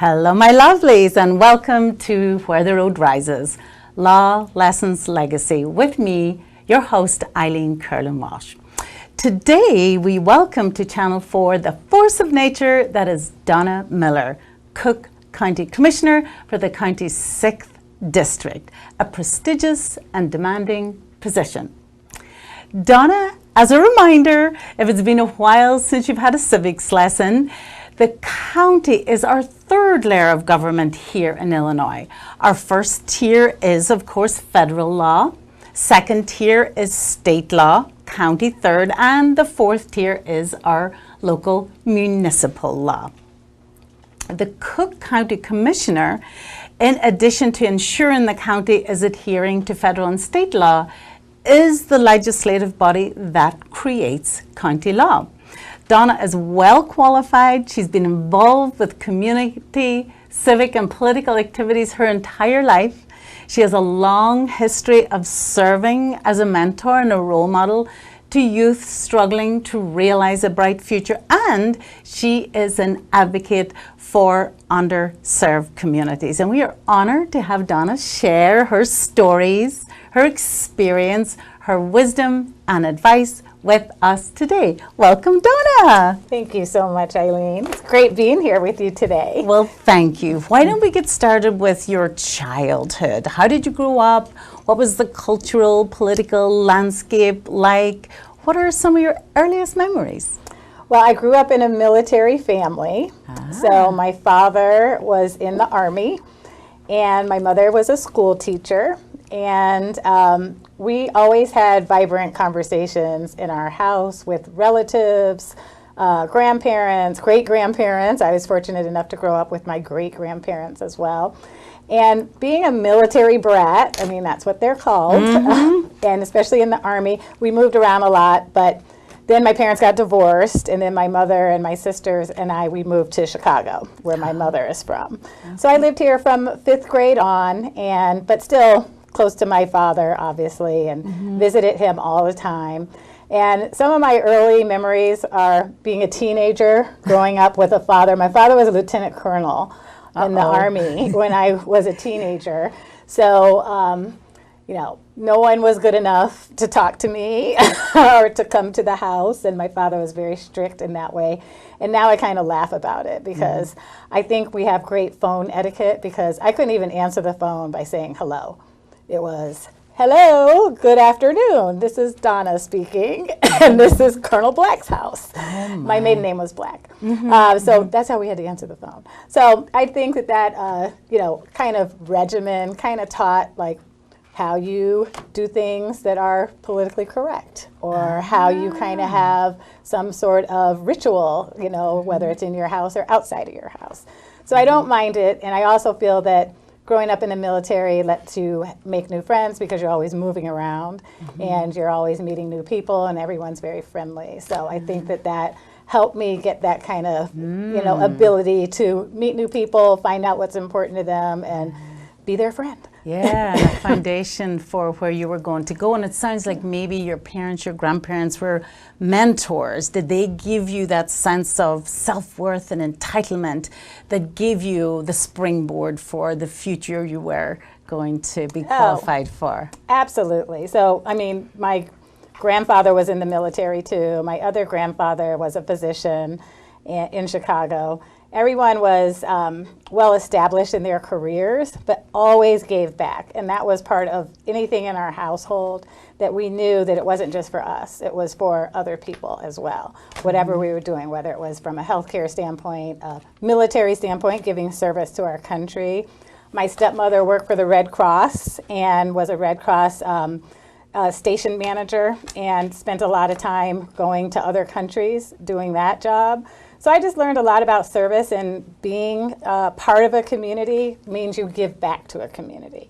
Hello, my lovelies, and welcome to Where the Road Rises, Law, Lessons, Legacy, with me, your host, Eileen Kerlin Walsh. Today, we welcome to Channel 4 the force of nature that is Donna Miller, Cook County Commissioner for the county's 6th District, a prestigious and demanding position. Donna, as a reminder, if it's been a while since you've had a civics lesson, the county is our third layer of government here in Illinois. Our first tier is, of course, federal law. Second tier is state law, county third, and the fourth tier is our local municipal law. The Cook County Commissioner, in addition to ensuring the county is adhering to federal and state law, is the legislative body that creates county law. Donna is well qualified. She's been involved with community, civic, and political activities her entire life. She has a long history of serving as a mentor and a role model to youth struggling to realize a bright future, and she is an advocate for underserved communities. And we are honored to have Donna share her stories, her experience, her wisdom and advice with us today. Welcome, Donna. Thank you so much, Eileen. It's great being here with you today. Well, thank you. Why don't we get started with your childhood? How did you grow up? What was the cultural, political landscape like? What are some of your earliest memories? Well, I grew up in a military family. So my father was in the Army, and my mother was a school teacher. And we always had vibrant conversations in our house with relatives, grandparents, great-grandparents. I was fortunate enough to grow up with my great-grandparents as well. And being a military brat, I mean, that's what they're called, and especially in the Army, we moved around a lot, but then my parents got divorced, and then my mother and my sisters and I, we moved to Chicago, where my mother is from. Okay. So I lived here from 5th grade on, but still close to my father, obviously, and visited him all the time. And some of my early memories are being a teenager, growing up with a father. My father was a lieutenant colonel in the Army when I was a teenager. So, you know, no one was good enough to talk to me or to come to the house, and my father was very strict in that way. And now I kind of laugh about it because I think we have great phone etiquette, because I couldn't even answer the phone by saying hello. It was, hello, good afternoon. This is Donna speaking, and this is Colonel Black's house. Oh my maiden name was Black. So that's how we had to answer the phone. So I think that you know, kind of regimen kind of taught like how you do things that are politically correct, or how you kind of have some sort of ritual, you know, whether it's in your house or outside of your house. So I don't mind it, and I also feel that growing up in the military lets you make new friends because you're always moving around and you're always meeting new people, and everyone's very friendly. So I think that that helped me get that kind of you know, ability to meet new people, find out what's important to them, and be their friend. Yeah, a foundation for where you were going to go. And it sounds like maybe your parents, your grandparents were mentors. Did they give you that sense of self-worth and entitlement that gave you the springboard for the future you were going to be qualified for? Absolutely. So, I mean, my grandfather was in the military too. My other grandfather was a physician in Chicago. Everyone was well established in their careers, but always gave back. And that was part of anything in our household, that we knew that it wasn't just for us, it was for other people as well. Whatever we were doing, whether it was from a healthcare standpoint, a military standpoint, giving service to our country. My stepmother worked for the Red Cross and was a Red Cross station manager, and spent a lot of time going to other countries doing that job. So I just learned a lot about service, and being part of a community means you give back to a community.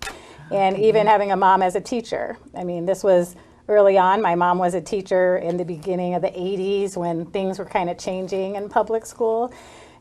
And even having a mom as a teacher. I mean, this was early on. My mom was a teacher in the beginning of the 80s when things were kind of changing in public school.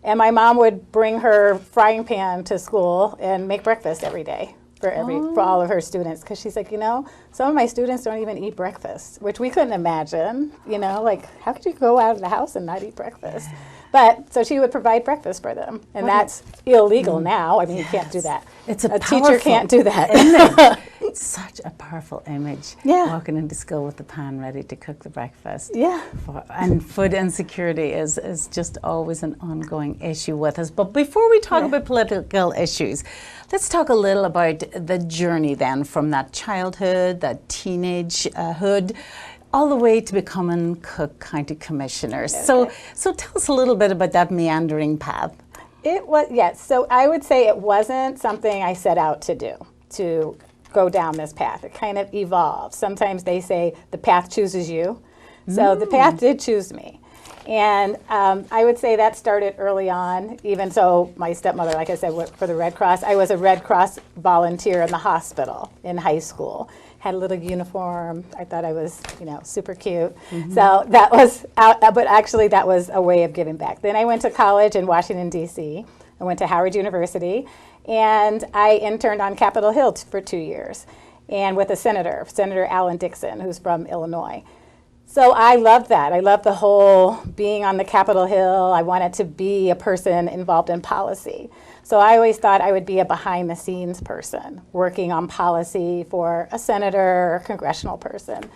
And my mom would bring her frying pan to school and make breakfast every day for all of her students, because she's like, you know, some of my students don't even eat breakfast, which we couldn't imagine, you know, like how could you go out of the house and not eat breakfast? But so she would provide breakfast for them, and that's illegal now. I mean, you can't do that. It's a teacher can't do that. Image. It's such a powerful image. Yeah. Walking into school with the pan ready to cook the breakfast. Yeah. And food insecurity is just always an ongoing issue with us. But before we talk about political issues, let's talk a little about the journey then from that childhood, that teenagehood, all the way to becoming Cook County Commissioner. Okay. So tell us a little bit about that meandering path. It was, yes. So I would say it wasn't something I set out to do, to go down this path. It kind of evolved. Sometimes they say the path chooses you. So the path did choose me. And I would say that started early on. Even so, my stepmother, like I said, worked for the Red Cross. I was a Red Cross volunteer in the hospital in high school. Had a little uniform. I thought I was, super cute. So that was, but actually that was a way of giving back. Then I went to college in Washington, D.C. I went to Howard University, and I interned on Capitol Hill for 2 years, and with a Senator Alan Dixon, who's from Illinois. So I loved that. I loved the whole being on the Capitol Hill. I wanted to be a person involved in policy. So I always thought I would be a behind-the-scenes person, working on policy for a senator or a congressional person.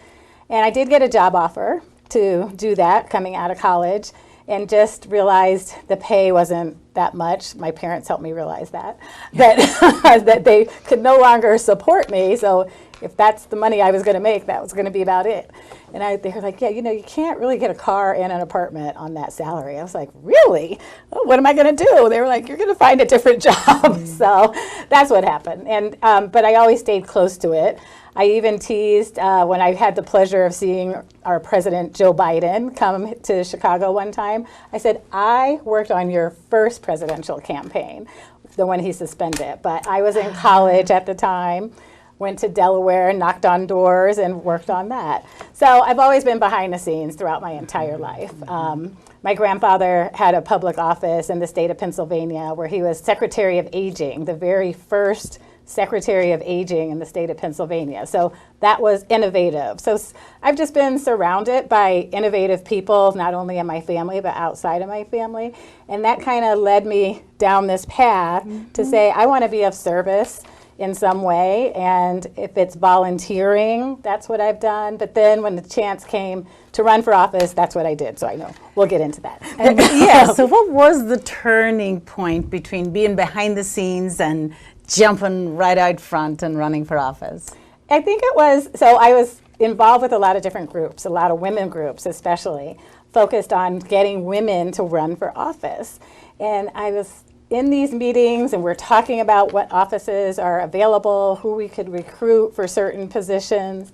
And I did get a job offer to do that coming out of college, and just realized the pay wasn't that much. My parents helped me realize that that they could no longer support me. So if that's the money I was going to make, that was going to be about it. And they were like, yeah, you can't really get a car and an apartment on that salary. I was like, really? Oh, what am I going to do? They were like, you're going to find a different job. So that's what happened. And but I always stayed close to it. I even teased when I had the pleasure of seeing our President Joe Biden come to Chicago one time. I said, I worked on your first presidential campaign, the one he suspended. But I was in college at the time, went to Delaware, knocked on doors, and worked on that. So I've always been behind the scenes throughout my entire life. My grandfather had a public office in the state of Pennsylvania where he was Secretary of Aging, the very first Secretary of Aging in the state of Pennsylvania. So that was innovative. So I've just been surrounded by innovative people, not only in my family, but outside of my family. And that kind of led me down this path to say, I want to be of service in some way. And if it's volunteering, that's what I've done. But then when the chance came to run for office, that's what I did. So I know we'll get into that. And yeah, so what was the turning point between being behind the scenes and jumping right out front and running for office? I think it was, so I was involved with a lot of different groups, a lot of women groups especially, focused on getting women to run for office. And I was in these meetings and we're talking about what offices are available, who we could recruit for certain positions.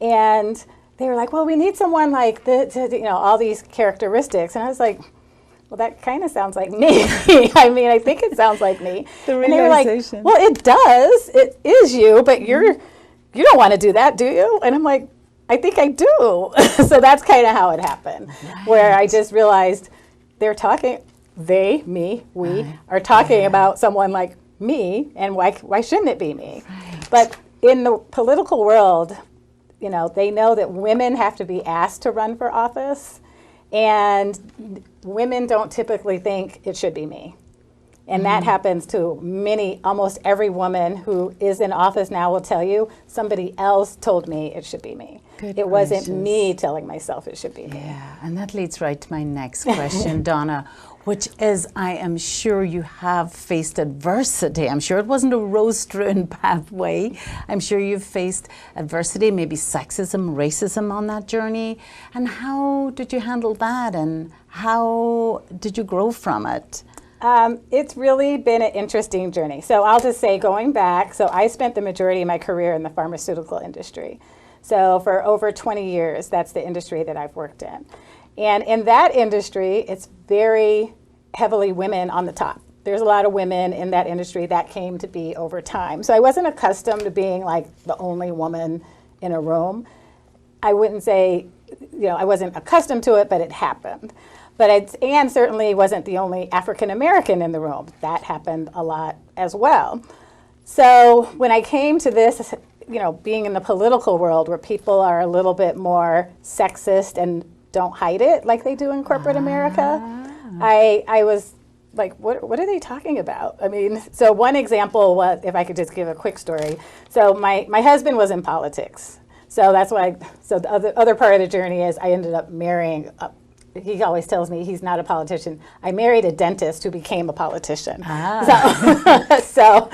And they were like, well, we need someone like this, all these characteristics. And I was like, well, that kind of sounds like me. I mean, I think it sounds like me. The realization. And they were like, well, it does. It is you, but you don't want to do that, do you? And I'm like, I think I do. So that's kind of how it happened, where I just realized they're talking, we are talking about someone like me, and why shouldn't it be me? Right. But in the political world, they know that women have to be asked to run for office. And women don't typically think it should be me. And that happens to almost every woman who is in office now will tell you, somebody else told me it should be me. It wasn't me telling myself it should be me. Yeah, and that leads right to my next question, Donna, which is, I am sure you have faced adversity. I'm sure it wasn't a rose-strewn pathway. I'm sure you've faced adversity, maybe sexism, racism on that journey. And how did you handle that, and how did you grow from it? It's really been an interesting journey. So I'll just say, going back, so I spent the majority of my career in the pharmaceutical industry. So for over 20 years, that's the industry that I've worked in. And in that industry, it's very heavily women on the top. There's a lot of women in that industry. That came to be over time. So I wasn't accustomed to being like the only woman in a room. I wouldn't say, I wasn't accustomed to it, but it happened. But Anne certainly wasn't the only African American in the room. That happened a lot as well. So when I came to this, being in the political world where people are a little bit more sexist and don't hide it like they do in corporate America, I was like, what are they talking about? I mean, so one example was, if I could just give a quick story. So my husband was in politics. So that's why, so the other part of the journey is I ended up marrying, he always tells me he's not a politician. I married a dentist who became a politician. So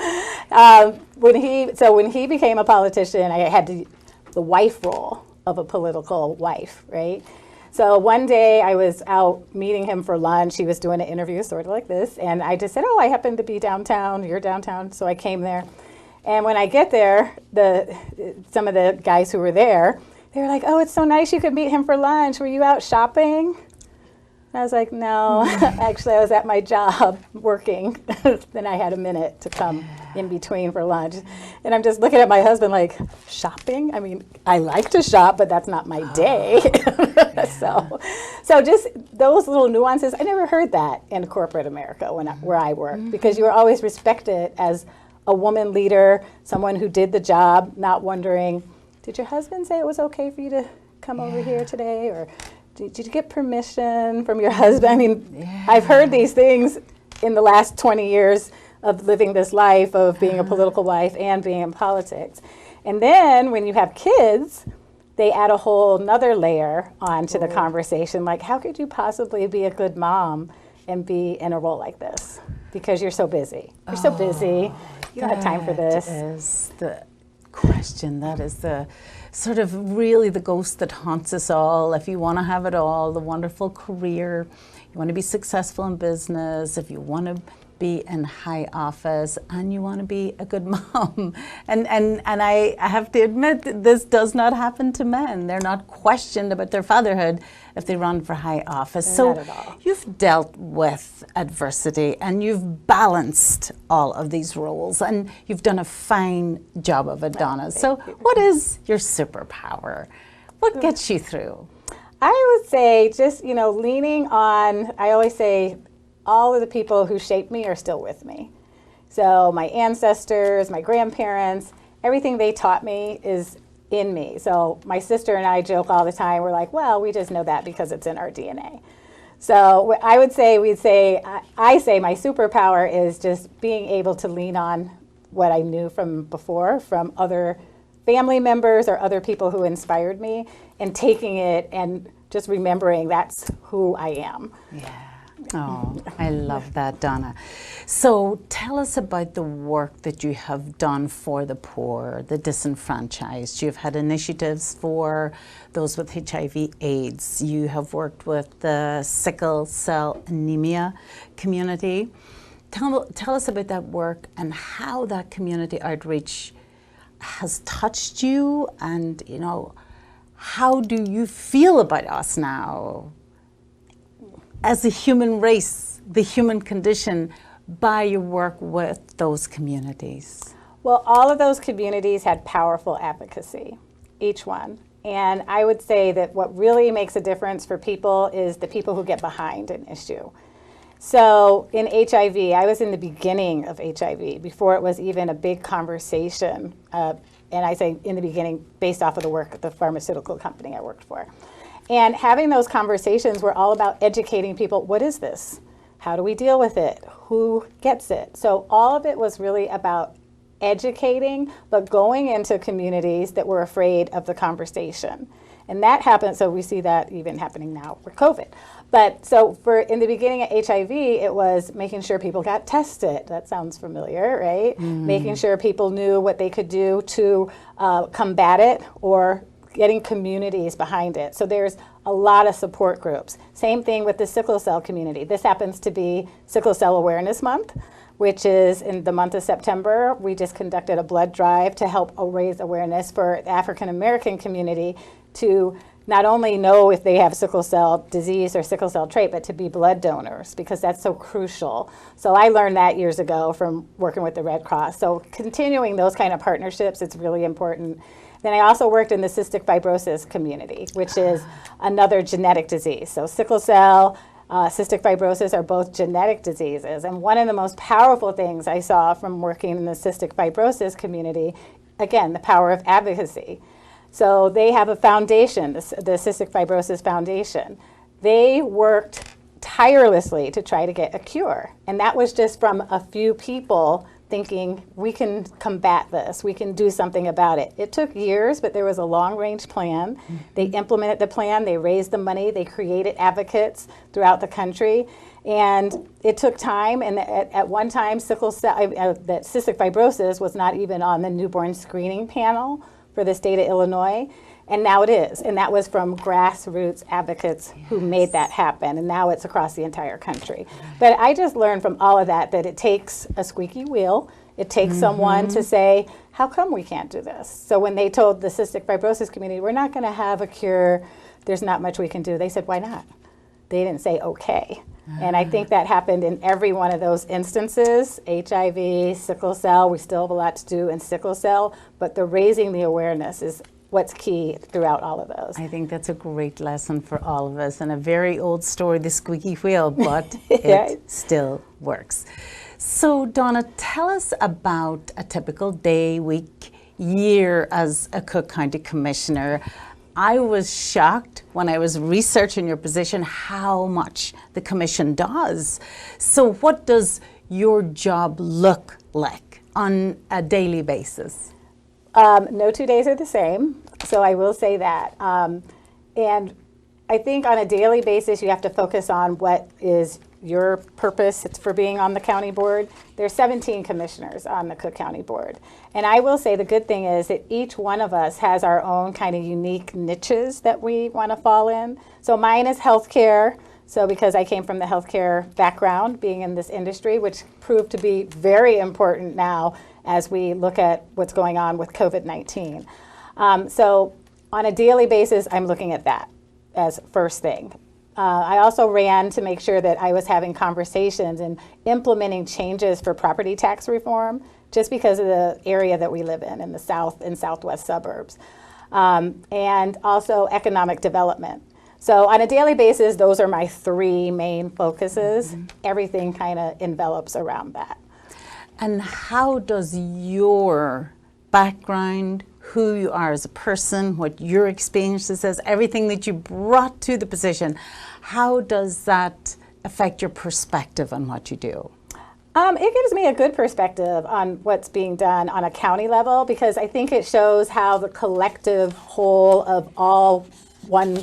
when he became a politician, I had the wife role of a political wife, right? So one day I was out meeting him for lunch. He was doing an interview sort of like this. And I just said, oh, I happen to be downtown. You're downtown. So I came there. And when I get there, some of the guys who were there, they were like, oh, it's so nice you could meet him for lunch. Were you out shopping? And I was like, no, actually I was at my job working. Then I had a minute to come in between for lunch. And I'm just looking at my husband like, shopping? I mean, I like to shop, but that's not my day. So just those little nuances, I never heard that in corporate America where I worked, because you were always respected as a woman leader, someone who did the job, not wondering, did your husband say it was okay for you to come over here today? Or did you get permission from your husband? I mean, I've heard these things in the last 20 years of living this life of being a political wife and being in politics. And then when you have kids, they add a whole nother layer onto the conversation. Like, how could you possibly be a good mom and be in a role like this? Because you're so busy. You're so busy. You don't have time for this. That is the question. That is the sort of really the ghost that haunts us all. If you want to have it all, the wonderful career, you want to be successful in business, if you want to be in high office, and you want to be a good mom. And I have to admit that this does not happen to men. They're not questioned about their fatherhood if they run for high office. Not at all. You've dealt with adversity and you've balanced all of these roles, and you've done a fine job of it, Donna. So what is your superpower? What gets you through? I would say just, leaning on, I always say, all of the people who shaped me are still with me. So my ancestors, my grandparents, everything they taught me is in me. So my sister and I joke all the time. We're like, well, we just know that because it's in our DNA. So I would say, I say my superpower is just being able to lean on what I knew from before, from other family members or other people who inspired me, and taking it and just remembering that's who I am. Yeah. Oh, I love that, Donna. So tell us about the work that you have done for the poor, the disenfranchised. You've had initiatives for those with HIV/AIDS. You have worked with the sickle cell anemia community. Tell us about that work and how that community outreach has touched you, and how do you feel about us now as a human race, the human condition, by your work with those communities? Well, all of those communities had powerful advocacy, each one. And I would say that what really makes a difference for people is the people who get behind an issue. So in HIV, I was in the beginning of HIV, before it was even a big conversation. And I say in the beginning, based off of the work of the pharmaceutical company I worked for. And having those conversations were all about educating people. What is this? How do we deal with it? Who gets it? So all of it was really about educating, but going into communities that were afraid of the conversation. And that happened, so we see that even happening now for COVID. But so in the beginning of HIV, it was making sure people got tested. That sounds familiar, right? Making sure people knew what they could do to combat it, or getting communities behind it. So there's a lot of support groups. Same thing with the sickle cell community. This happens to be Sickle Cell Awareness Month, which is in the month of September. We just conducted a blood drive to help raise awareness for the African American community to not only know if they have sickle cell disease or sickle cell trait, but to be blood donors, because that's so crucial. So I learned that years ago from working with the Red Cross. So continuing those kind of partnerships, it's really important. Then I also worked in the cystic fibrosis community, which is another genetic disease. So sickle cell, cystic fibrosis are both genetic diseases. And one of the most powerful things I saw from working in the cystic fibrosis community, again, the power of advocacy. So they have a foundation, the Cystic Fibrosis Foundation. They worked tirelessly to try to get a cure. And that was just from a few people thinking, we can combat this, we can do something about it. It took years, but there was a long-range plan. They implemented the plan, they raised the money, they created advocates throughout the country, and it took time. And at one time, sickle cell, that cystic fibrosis was not even on the newborn screening panel for the state of Illinois. And now it is, and that was from grassroots advocates who made that happen, and now it's across the entire country. But I just learned from all of that it takes a squeaky wheel. It takes someone to say, how come we can't do this? So when they told the cystic fibrosis community, we're not going to have a cure, there's not much we can do, they said, why not? They didn't say okay. And I think that happened in every one of those instances. HIV, sickle cell, we still have a lot to do in sickle cell, but the raising the awareness is what's key throughout all of those. I think that's a great lesson for all of us, and a very old story, the squeaky wheel, but Yeah. it still works. So Donna, tell us about a typical day, week, year as a Cook County Commissioner. I was shocked when I was researching your position how much the Commission does. So what does your job look like on a daily basis? No 2 days are the same, so I will say that. And I think on a daily basis, you have to focus on what is your purpose for being on the county board. There's 17 commissioners on the Cook County board. And I will say the good thing is that each one of us has our own kind of unique niches that we want to fall in. So mine is healthcare. So because I came from the healthcare background, being in this industry, which proved to be very important now as we look at what's going on with COVID-19. So on a daily basis, I'm looking at that as first thing. I also ran to make sure that I was having conversations and implementing changes for property tax reform, just because of the area that we live in the south and southwest suburbs. And also economic development. So on a daily basis, those are my three main focuses. Everything kind of envelops around that. And how does your background, who you are as a person, what your experiences is, everything that you brought to the position, how does that affect your perspective on what you do? It gives me a good perspective on what's being done on a county level, because I think it shows how the collective whole of all one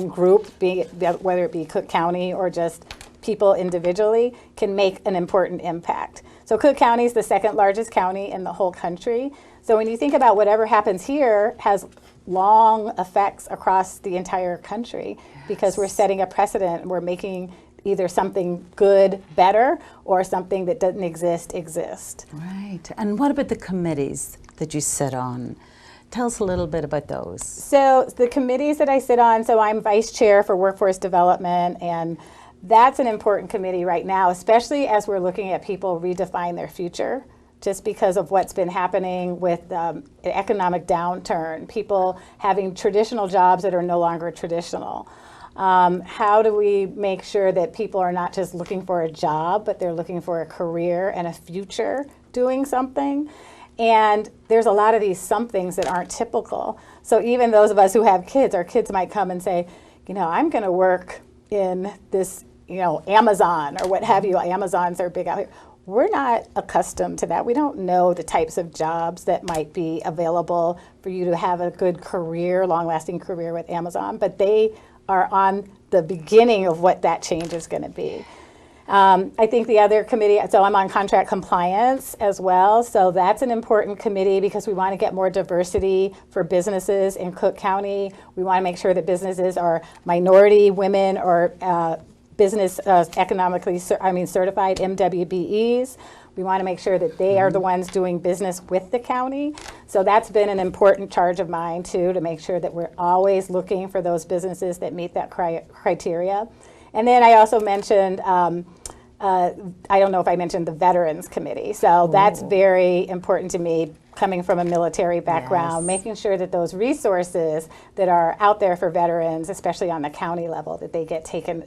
group, whether it be Cook County or just people individually, can make an important impact. So Cook County is the second largest county in the whole country. So when you think about whatever happens here has long effects across the entire country, because we're setting a precedent. We're making either something good better or something that doesn't exist. Right. And what about the committees that you sit on? Tell us a little bit about those. So the committees that I sit on, so I'm vice chair for workforce development, and that's an important committee right now, especially as we're looking at people redefine their future, just because of what's been happening with the economic downturn, people having traditional jobs that are no longer traditional. How do we make sure that people are not just looking for a job, but they're looking for a career and a future doing something? And there's a lot of these somethings that aren't typical. So even those of us who have kids, our kids might come and say, I'm going to work in this, Amazon or what have you. Amazons are big out here. We're not accustomed to that. We don't know the types of jobs that might be available for you to have a good career, long-lasting career with Amazon, but they are on the beginning of what that change is going to be. I think the other committee, so I'm on contract compliance as well, so that's an important committee because we want to get more diversity for businesses in Cook County. We want to make sure that businesses are minority, women, or business economically certified MWBEs. We want to make sure that they are the ones doing business with the county. So that's been an important charge of mine too, to make sure that we're always looking for those businesses that meet that criteria. And then I also mentioned, I don't know if I mentioned the Veterans Committee. So that's very important to me, coming from a military background, making sure that those resources that are out there for veterans, especially on the county level, that they get taken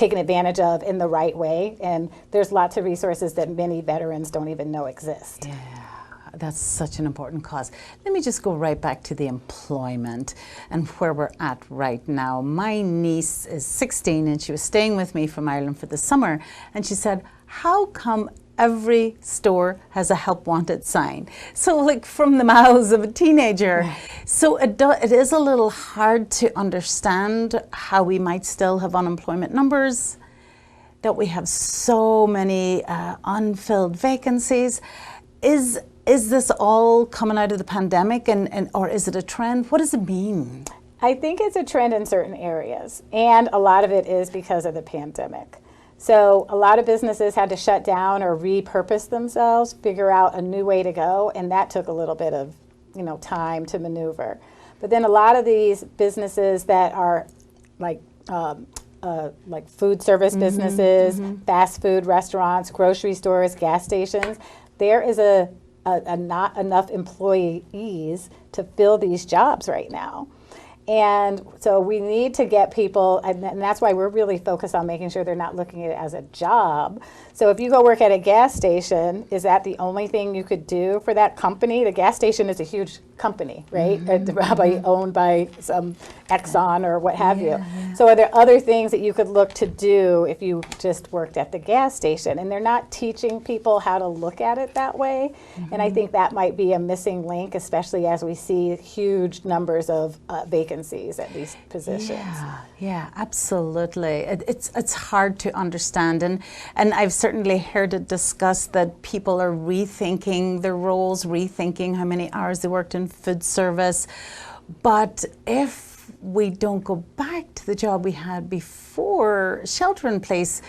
advantage of in the right way. And there's lots of resources that many veterans don't even know exist. Yeah, that's such an important cause. Let me just go right back to the employment and where we're at right now. My niece is 16 and she was staying with me from Ireland for the summer, and she said, how come every store has a help wanted sign? So like from the mouths of a teenager. Right. So it is a little hard to understand how we might still have unemployment numbers, that we have so many unfilled vacancies. Is this all coming out of the pandemic, and or is it a trend? What does it mean? I think it's a trend in certain areas, and a lot of it is because of the pandemic. So a lot of businesses had to shut down or repurpose themselves, figure out a new way to go, and that took a little bit of, time to maneuver. But then a lot of these businesses that are like food service businesses, fast food restaurants, grocery stores, gas stations, there is a not enough employees to fill these jobs right now. And so we need to get people, and that's why we're really focused on making sure they're not looking at it as a job. So if you go work at a gas station, is that the only thing you could do for that company? The gas station is a huge company, right? Probably owned by some Exxon or what have you. Yeah. So are there other things that you could look to do if you just worked at the gas station? And they're not teaching people how to look at it that way. And I think that might be a missing link, especially as we see huge numbers of vacancies at these positions. Yeah, absolutely. It's hard to understand, and I've certainly heard it discussed that people are rethinking their roles, rethinking how many hours they worked in food service. But if we don't go back to the job we had before shelter in place,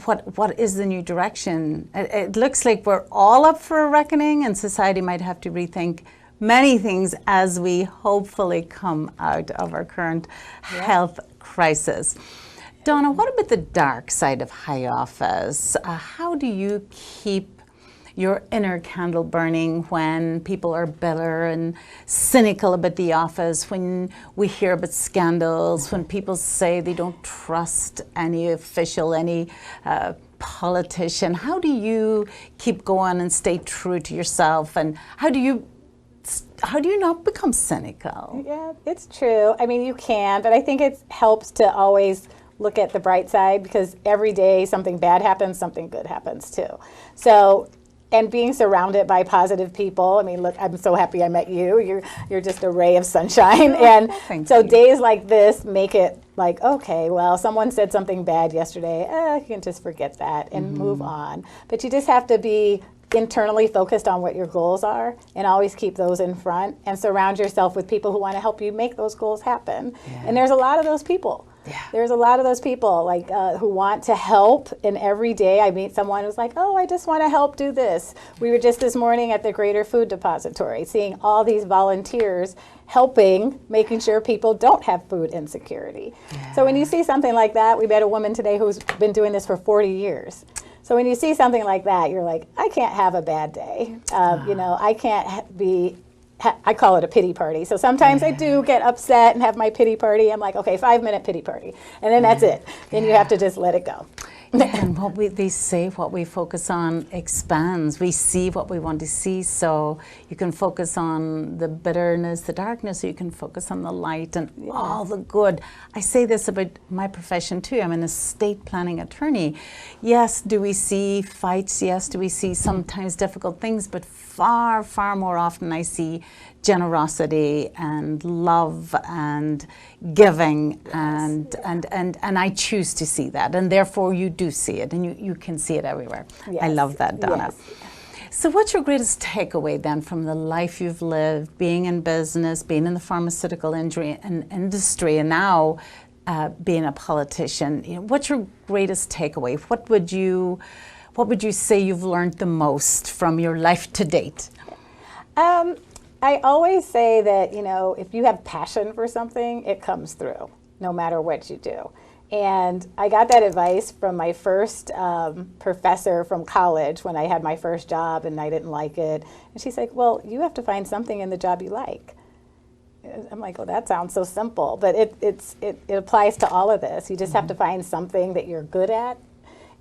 what is the new direction? It looks like we're all up for a reckoning, and society might have to rethink many things as we hopefully come out of our current health crisis. Donna, what about the dark side of high office? How do you keep your inner candle burning when people are bitter and cynical about the office, when we hear about scandals, when people say they don't trust any official, any politician? How do you keep going and stay true to yourself, and how do you not become cynical? Yeah, it's true. I mean, you can, but I think it helps to always look at the bright side, because every day something bad happens, something good happens too. So, and being surrounded by positive people. I mean, look, I'm so happy I met you. You're just a ray of sunshine. And so days like this make it like, okay, well, someone said something bad yesterday. You can just forget that and move on. But you just have to be internally focused on what your goals are, and always keep those in front, and surround yourself with people who want to help you make those goals happen. And there's a lot of those people. There's a lot of those people like who want to help, and every day I meet someone who's like, oh, I just want to help do this. We were just this morning at the Greater Food Depository seeing all these volunteers helping, making sure people don't have food insecurity. So when you see something like that, we met a woman today who's been doing this for 40 years. So when you see something like that, you're like, I can't have a bad day. I can't be, I call it a pity party. So sometimes I do get upset and have my pity party. I'm like, okay, 5-minute pity party. And then that's it. Then you have to just let it go. And they say what we focus on expands. We see what we want to see, so you can focus on the bitterness, the darkness, or you can focus on the light and all the good. I say this about my profession too. I'm an estate planning attorney. Yes, do we see fights? Yes, do we see sometimes difficult things? But far, far more often I see generosity and love and giving, and I choose to see that, and therefore you do see it, and you can see it everywhere. I love that, Donna. So what's your greatest takeaway then from the life you've lived, being in business, being in the pharmaceutical industry, and now being a politician? What's your greatest takeaway? What would you say you've learned the most from your life to date? I always say that, if you have passion for something, it comes through, no matter what you do. And I got that advice from my first professor from college when I had my first job and I didn't like it. And she's like, well, you have to find something in the job you like. I'm like, well, that sounds so simple, but it applies to all of this. You just have to find something that you're good at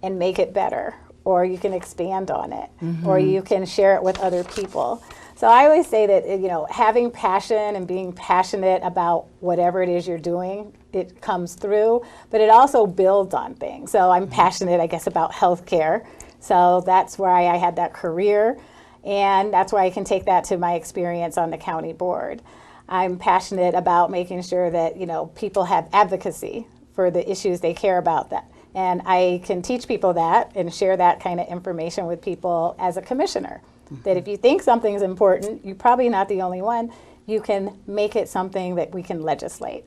and make it better, or you can expand on it, or you can share it with other people. So I always say that, having passion and being passionate about whatever it is you're doing, it comes through, but it also builds on things. So I'm passionate, I guess, about healthcare. So that's why I had that career, and that's why I can take that to my experience on the county board. I'm passionate about making sure that, people have advocacy for the issues they care about. That. And I can teach people that and share that kind of information with people as a commissioner. That if you think something's important, you're probably not the only one. You can make it something that we can legislate.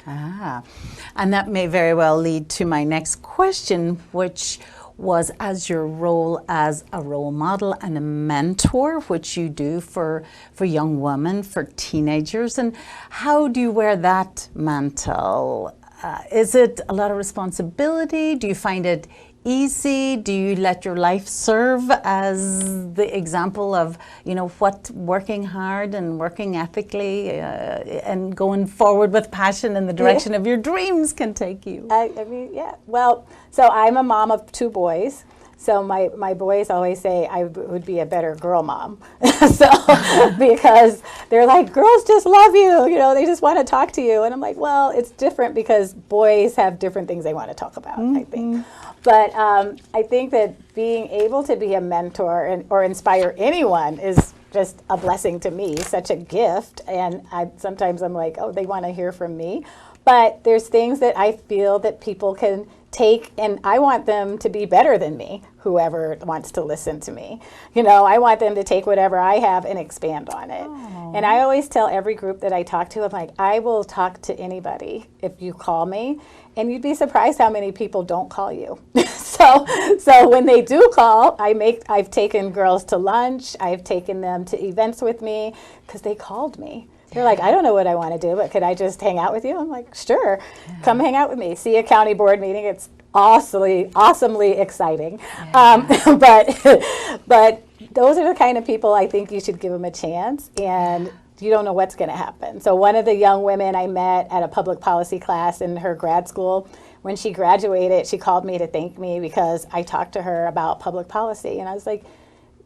And that may very well lead to my next question, which was as your role as a role model and a mentor, which you do for young women, for teenagers. And how do you wear that mantle? Is it a lot of responsibility? Do you find it easy? Do you let your life serve as the example of, what working hard and working ethically and going forward with passion in the direction of your dreams can take you? Well, so I'm a mom of 2 boys. So my boys always say I would be a better girl mom. Because they're like, girls just love you, they just want to talk to you. And I'm like, well, it's different because boys have different things they want to talk about, I think. But I think that being able to be a mentor or inspire anyone is just a blessing to me, such a gift. And sometimes I'm like, oh, they want to hear from me. But there's things that I feel that people can take, and I want them to be better than me, whoever wants to listen to me. I want them to take whatever I have and expand on it. Aww. And I always tell every group that I talk to, I'm like, I will talk to anybody if you call me, and you'd be surprised how many people don't call you. So when they do call, I've taken girls to lunch, I've taken them to events with me, because they called me. They're like, I don't know what I want to do, but could I just hang out with you? I'm like, sure, come hang out with me. See a county board meeting. It's awesomely exciting. But those are the kind of people I think you should give them a chance, and you don't know what's going to happen. So one of the young women I met at a public policy class in her grad school, when she graduated, she called me to thank me because I talked to her about public policy. And I was like,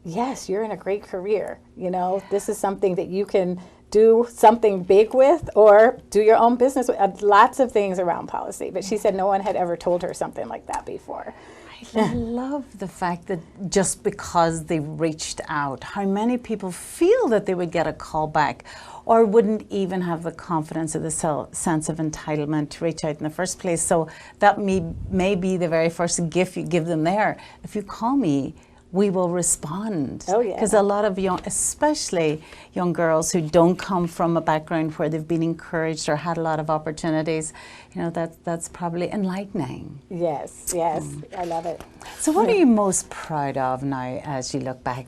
yes, you're in a great career. This is something that you can do something big with or do your own business with, lots of things around policy. But she said no one had ever told her something like that before. I love the fact that just because they reached out, how many people feel that they would get a call back or wouldn't even have the confidence or the sense of entitlement to reach out in the first place. So that may be the very first gift you give them there. If you call me, we will respond. Oh, yeah. Because a lot of especially young girls who don't come from a background where they've been encouraged or had a lot of opportunities, that's probably enlightening. Yes, I love it. So what are you most proud of now as you look back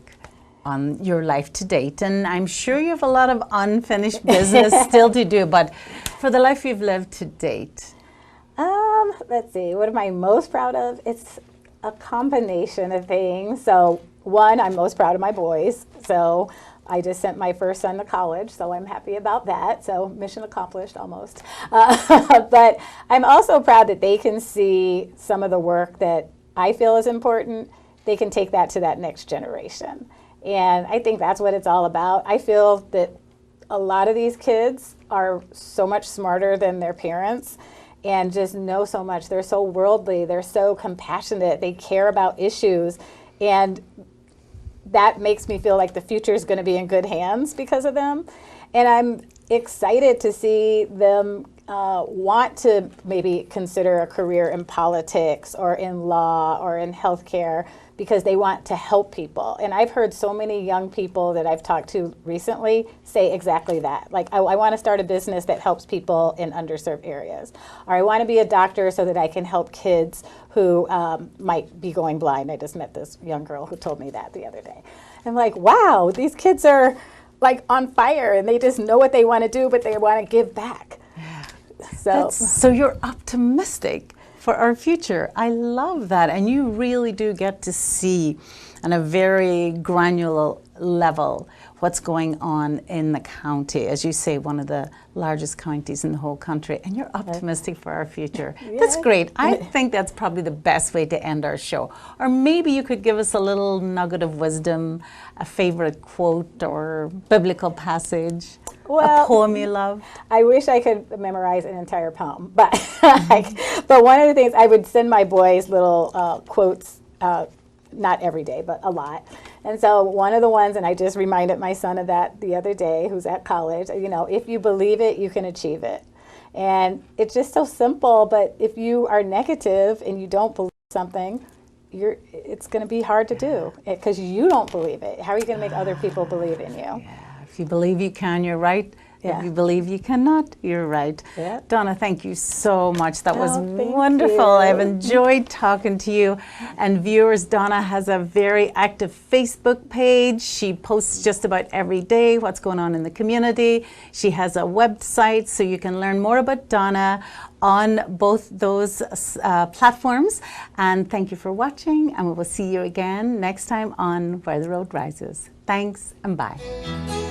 on your life to date? And I'm sure you have a lot of unfinished business still to do, but for the life you've lived to date. Let's see, what am I most proud of? It's a combination of things. So one, I'm most proud of my boys. So I just sent my first son to college, so I'm happy about that. So mission accomplished almost. But I'm also proud that they can see some of the work that I feel is important. They can take that to that next generation. And I think that's what it's all about. I feel that a lot of these kids are so much smarter than their parents and just know so much. They're so worldly, they're so compassionate, they care about issues, and that makes me feel like the future is going to be in good hands because of them. And I'm excited to see them want to maybe consider a career in politics or in law or in healthcare because they want to help people. And I've heard so many young people that I've talked to recently say exactly that. Like, I want to start a business that helps people in underserved areas. Or I want to be a doctor so that I can help kids who might be going blind. I just met this young girl who told me that the other day. I'm like, wow, these kids are like on fire and they just know what they want to do, but they want to give back. So you're optimistic for our future. I love that. And you really do get to see on a very granular level what's going on in the county. As you say, one of the largest counties in the whole country, and you're optimistic for our future. That's great. I think that's probably the best way to end our show. Or maybe you could give us a little nugget of wisdom, a favorite quote or biblical passage. Well, a poem you love? I wish I could memorize an entire poem, but but one of the things, I would send my boys little quotes, not every day, but a lot. And so one of the ones, and I just reminded my son of that the other day, who's at college, you know, if you believe it, you can achieve it. And it's just so simple, but if you are negative and you don't believe something, it's going to be hard to do because you don't believe it. How are you going to make other people believe in you? Yeah. If you believe you can, you're right. If you believe you cannot, you're right. Yeah. Donna, thank you so much. That was wonderful. I've enjoyed talking to you. And viewers, Donna has a very active Facebook page. She posts just about every day what's going on in the community. She has a website, so you can learn more about Donna on both those platforms. And thank you for watching, and we will see you again next time on Where the Road Rises. Thanks, and bye.